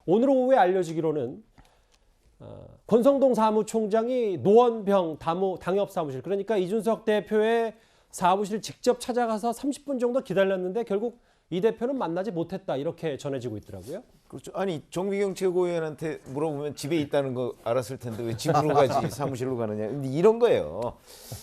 오늘 오후에 알려지기로는 권성동 사무총장이 노원병 당협사무실, 그러니까 이준석 대표의 사무실 직접 찾아가서 30분 정도 기다렸는데 결국 이 대표는 만나지 못했다, 이렇게 전해지고 있더라고요. 그렇죠. 아니 정미경 최고위원한테 물어보면 집에 있다는 거 알았을 텐데 왜 집으로 가지 사무실로 가느냐. 근데 이런 거예요.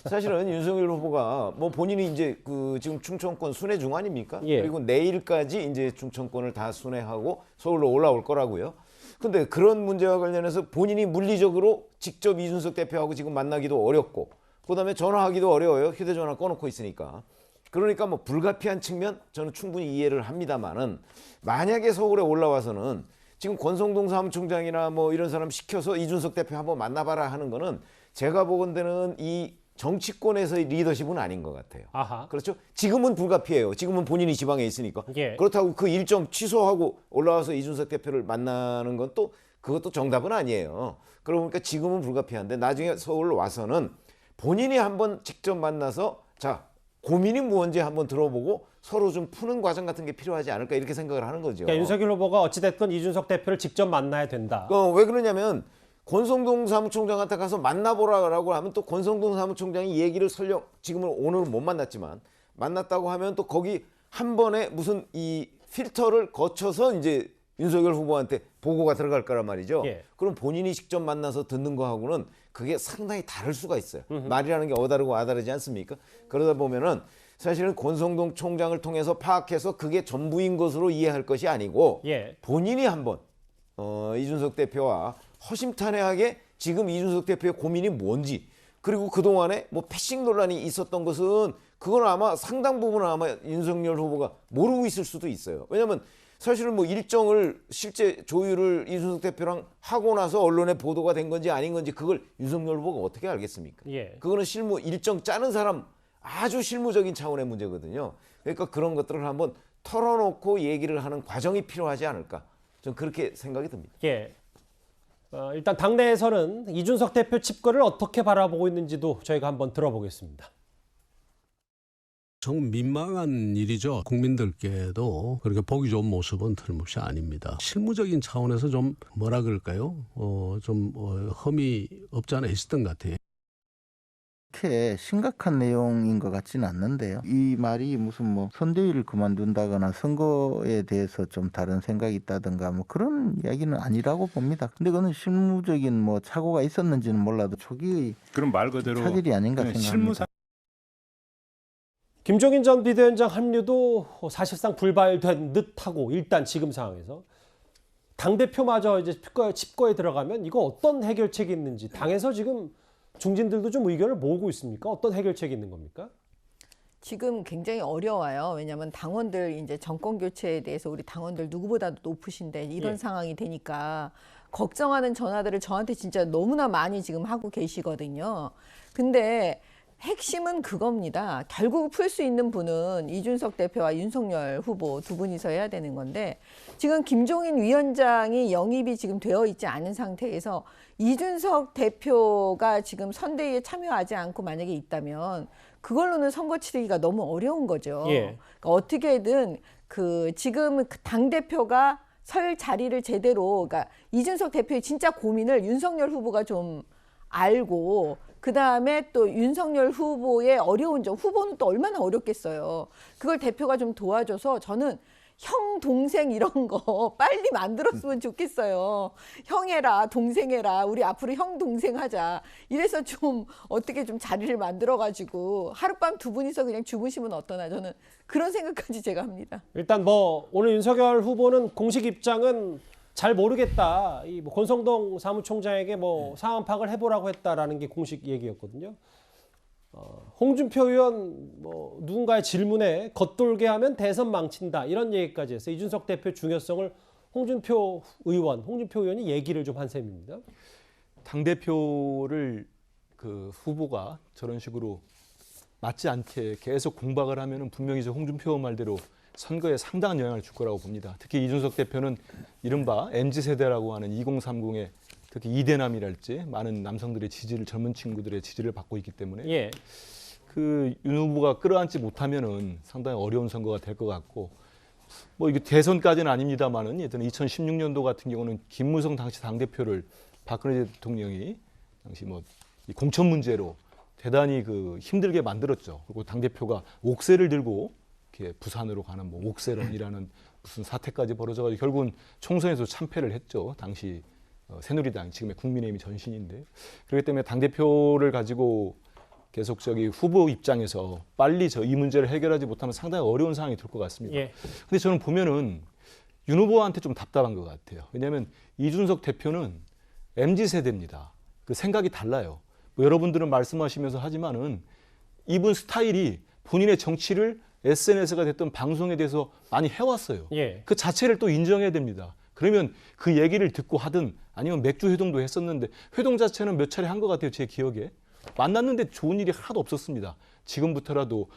사실은 윤석열 후보가 뭐 본인이 이제 그 지금 충청권 순회 중 아닙니까? 예. 그리고 내일까지 이제 충청권을 다 순회하고 서울로 올라올 거라고요. 근데 그런 문제와 관련해서 본인이 물리적으로 직접 이준석 대표하고 지금 만나기도 어렵고, 그다음에 전화하기도 어려워요. 휴대전화 꺼놓고 있으니까. 그러니까 뭐 불가피한 측면 저는 충분히 이해를 합니다만은, 만약에 서울에 올라와서는 지금 권성동 사무총장이나 뭐 이런 사람 시켜서 이준석 대표 한번 만나봐라 하는 거는 제가 보건대는 이 정치권에서의 리더십은 아닌 것 같아요. 아하. 그렇죠? 지금은 불가피해요. 지금은 본인이 지방에 있으니까. 예. 그렇다고 그 일정 취소하고 올라와서 이준석 대표를 만나는 건 또 그것도 정답은 아니에요. 그러니까 지금은 불가피한데 나중에 서울 와서는 본인이 한번 직접 만나서 자, 고민이 뭔지 한번 들어보고 서로 좀 푸는 과정 같은 게 필요하지 않을까, 이렇게 생각을 하는 거죠. 그러니까 윤석열 후보가 어찌됐든 이준석 대표를 직접 만나야 된다. 왜 그러냐면 권성동 사무총장한테 가서 만나보라고 하면 또 권성동 사무총장이 얘기를 설령 지금은 오늘은 못 만났지만 만났다고 하면 또 거기 한 번에 무슨 이 필터를 거쳐서 이제 윤석열 후보한테 보고가 들어갈 거란 말이죠. 예. 그럼 본인이 직접 만나서 듣는 거하고는 그게 상당히 다를 수가 있어요. 말이라는 게 어다르고 아다르지 않습니까? 그러다 보면은 사실은 권성동 총장을 통해서 파악해서 그게 전부인 것으로 이해할 것이 아니고, 예. 본인이 한번 이준석 대표와 허심탄회하게 지금 이준석 대표의 고민이 뭔지, 그리고 그동안에 뭐 패싱 논란이 있었던 것은 그건 아마 상당 부분은 아마 윤석열 후보가 모르고 있을 수도 있어요. 왜냐하면 사실은 뭐 일정을 실제 조율을 이준석 대표랑 하고 나서 언론에 보도가 된 건지 아닌 건지 그걸 윤석열 후보가 어떻게 알겠습니까? 예. 그거는 실무 일정 짜는 사람 아주 실무적인 차원의 문제거든요. 그러니까 그런 것들을 한번 털어놓고 얘기를 하는 과정이 필요하지 않을까, 저는 그렇게 생각이 듭니다. 예. 일단 당내에서는 이준석 대표 집거를 어떻게 바라보고 있는지도 저희가 한번 들어보겠습니다. 정말 민망한 일이죠. 국민들께도 그렇게 보기 좋은 모습은 틀림없이 아닙니다. 실무적인 차원에서 좀 뭐라 그럴까요? 흠이 없지 않아 있었던 것 같아요. 그렇게 심각한 내용인 것 같지는 않는데요. 이 말이 무슨 뭐 선대위를 그만둔다거나 선거에 대해서 좀 다른 생각이 있다든가 뭐 그런 이야기는 아니라고 봅니다. 근데 그거는 실무적인 뭐 착오가 있었는지는 몰라도 초기의 그럼 말 그대로 차질이 아닌가 생각합니다. 실무상 김종인 전 비대위원장 합류도 사실상 불발된 듯하고, 일단 지금 상황에서 당대표마저 이제 집거에 들어가면 이거 어떤 해결책이 있는지 당에서 지금 중진들도 좀 의견을 모으고 있습니까? 어떤 해결책이 있는 겁니까? 지금 굉장히 어려워요. 왜냐하면 당원들 이제 정권 교체에 대해서 우리 당원들 누구보다도 높으신데 이런 예. 상황이 되니까 걱정하는 전화들을 저한테 진짜 너무나 많이 지금 하고 계시거든요. 근데 핵심은 그겁니다. 결국 풀 수 있는 분은 이준석 대표와 윤석열 후보 두 분이서 해야 되는 건데, 지금 김종인 위원장이 영입이 지금 되어 있지 않은 상태에서 이준석 대표가 지금 선대위에 참여하지 않고 만약에 있다면 그걸로는 선거 치르기가 너무 어려운 거죠. 예. 그러니까 어떻게든 지금 당 대표가 설 자리를 제대로, 그러니까 이준석 대표의 진짜 고민을 윤석열 후보가 좀 알고, 그 다음에 또 윤석열 후보의 어려운 점, 후보는 또 얼마나 어렵겠어요. 그걸 대표가 좀 도와줘서 저는 형, 동생 이런 거 빨리 만들었으면 좋겠어요. 형 해라, 동생 해라, 우리 앞으로 형, 동생 하자. 이래서 좀 어떻게 좀 자리를 만들어가지고 하룻밤 두 분이서 그냥 주무시면 어떠나, 저는 그런 생각까지 제가 합니다. 일단 뭐 오늘 윤석열 후보는 공식 입장은 잘 모르겠다. 이 뭐 권성동 사무총장에게 뭐 상황 파악을 해보라고 했다라는 게 공식 얘기였거든요. 홍준표 의원 뭐 누군가의 질문에 겉돌게 하면 대선 망친다, 이런 얘기까지 해서 이준석 대표 중요성을 홍준표 의원이 얘기를 좀 한 셈입니다. 당 대표를 그 후보가 저런 식으로 맞지 않게 계속 공박을 하면은 분명히 저 홍준표 말대로 선거에 상당한 영향을 줄 거라고 봅니다. 특히 이준석 대표는 이른바 MZ세대라고 하는 2030의 특히 이대남이랄지 많은 남성들의 지지를, 젊은 친구들의 지지를 받고 있기 때문에 예. 그 윤 후보가 끌어안지 못하면은 상당히 어려운 선거가 될 것 같고, 뭐 이게 대선까지는 아닙니다만은 예전 2016년도 같은 경우는 김무성 당시 당대표를 박근혜 대통령이 당시 뭐 이 공천 문제로 대단히 그 힘들게 만들었죠. 그리고 당대표가 옥새를 들고 이렇게 부산으로 가는 뭐 옥새론이라는 무슨 사태까지 벌어져가지고 결국은 총선에서 참패를 했죠. 당시 새누리당, 지금의 국민의힘이 전신인데. 그렇기 때문에 당대표를 가지고 계속 저기 후보 입장에서 빨리 이 문제를 해결하지 못하면 상당히 어려운 상황이 될 것 같습니다. 예. 근데 저는 보면은 윤 후보한테 좀 답답한 것 같아요. 왜냐하면 이준석 대표는 MZ세대입니다. 그 생각이 달라요. 뭐 여러분들은 말씀하시면서 하지만은 이분 스타일이 본인의 정치를 SNS가 됐던 방송에 대해서 많이 해왔어요. 예. 그 자체를 또 인정해야 됩니다. 그러면 그 얘기를 듣고 하든 아니면 맥주 회동도 했었는데 회동 자체는 몇 차례 한 것 같아요. 제 기억에. 만났는데 좋은 일이 하나도 없었습니다. 지금부터라도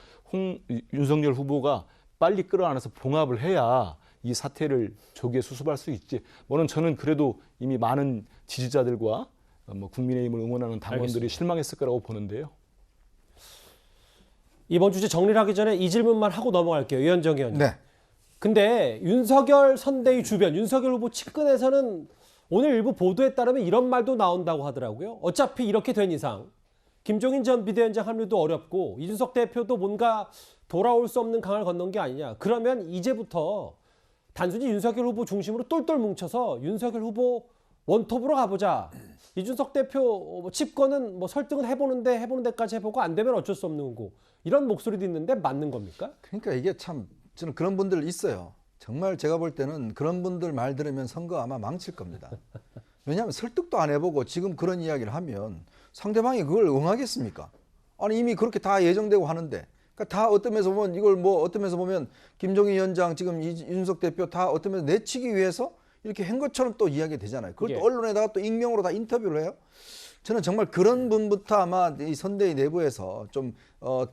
윤석열 후보가 빨리 끌어안아서 봉합을 해야 이 사태를 조기에 수습할 수 있지. 저는 그래도 이미 많은 지지자들과 뭐 국민의힘을 응원하는 당원들이 알겠습니다. 실망했을 거라고 보는데요. 이번 주제 정리를 하기 전에 이 질문만 하고 넘어갈게요. 유현정 의원님. 네. 근데 윤석열 선대위 주변, 윤석열 후보 측근에서는 오늘 일부 보도에 따르면 이런 말도 나온다고 하더라고요. 어차피 이렇게 된 이상 김종인 전 비대위원장 합류도 어렵고 이준석 대표도 뭔가 돌아올 수 없는 강을 건넌 게 아니냐. 그러면 이제부터 단순히 윤석열 후보 중심으로 똘똘 뭉쳐서 윤석열 후보 원톱으로 가보자. 이준석 대표 집권은 뭐 설득은 해보는 데까지 해보고 안 되면 어쩔 수 없는 거고. 이런 목소리도 있는데 맞는 겁니까? 그러니까 이게 참 저는 그런 분들 있어요. 정말 제가 볼 때는 그런 분들 말 들으면 선거 아마 망칠 겁니다. 왜냐하면 설득도 안 해보고 지금 그런 이야기를 하면 상대방이 그걸 응하겠습니까? 아니 이미 그렇게 다 예정되고 하는데. 그러니까 다 어떤 면에서 보면 이걸 뭐 어떤 면에서 보면 김종인 위원장 지금 이준석 대표 다 어떤 면에서 내치기 위해서 이렇게 한 것처럼 또 이야기 되잖아요. 그걸 또 언론에다가 또 익명으로 다 인터뷰를 해요. 저는 정말 그런 분부터 아마 이 선대위 내부에서 좀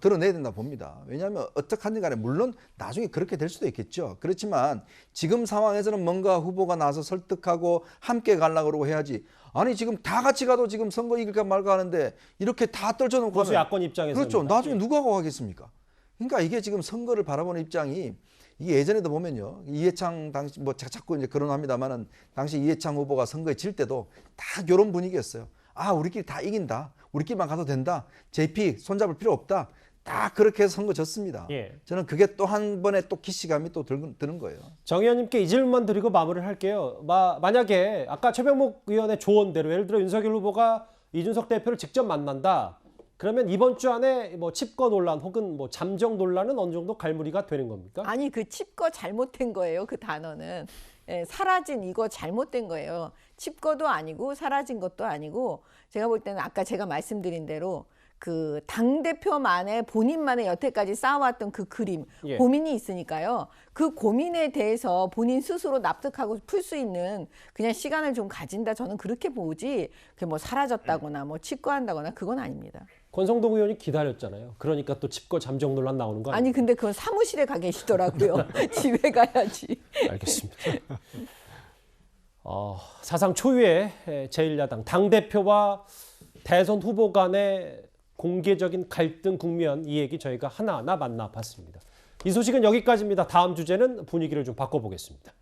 드러내야 된다 봅니다. 왜냐하면 어떡하든 간에 물론 나중에 그렇게 될 수도 있겠죠. 그렇지만 지금 상황에서는 뭔가 후보가 나서 설득하고 함께 가려고 그러고 해야지. 아니 지금 다 같이 가도 지금 선거 이길까 말까 하는데 이렇게 다 떨쳐놓고 보수 하면 야권 입장에서 그렇죠. 나중에 누가 하고 하겠습니까? 그러니까 이게 지금 선거를 바라보는 입장이 이게 예전에도 보면요. 이해창 당시 뭐 자꾸 이제 거론합니다만은 당시 이해창 후보가 선거에 질 때도 다 이런 분위기였어요. 아, 우리끼리 다 이긴다. 우리끼리만 가도 된다. JP 손잡을 필요 없다. 딱 그렇게 해서 선거 졌습니다. 예. 저는 그게 또 한 번에 또 기시감이 또 드는 거예요. 정 의원님께 이 질문만 드리고 마무리를 할게요. 만약에 아까 최병목 의원의 조언대로 예를 들어 윤석열 후보가 이준석 대표를 직접 만난다. 그러면 이번 주 안에 뭐 칩거 논란 혹은 뭐 잠정 논란은 어느 정도 갈무리가 되는 겁니까? 아니 그 칩거 잘못된 거예요. 그 단어는 사라진 이거 잘못된 거예요. 칩거도 아니고 사라진 것도 아니고 제가 볼 때는 아까 제가 말씀드린 대로 그 당대표만의 본인만의 여태까지 쌓아왔던 그 그림 예. 고민이 있으니까요. 그 고민에 대해서 본인 스스로 납득하고 풀 수 있는 그냥 시간을 좀 가진다. 저는 그렇게 보지 그게 뭐 사라졌다거나 뭐 칩거한다거나 그건 아닙니다. 권성동 의원이 기다렸잖아요. 그러니까 또 칩거 잠정 논란 나오는 거 아니에요? 아니 근데 그건 사무실에 가 계시더라고요. 집에 가야지. 알겠습니다. 사상 초유의 제1야당 당대표와 대선 후보 간의 공개적인 갈등 국면 이 얘기 저희가 하나하나 만나봤습니다. 이 소식은 여기까지입니다. 다음 주제는 분위기를 좀 바꿔보겠습니다.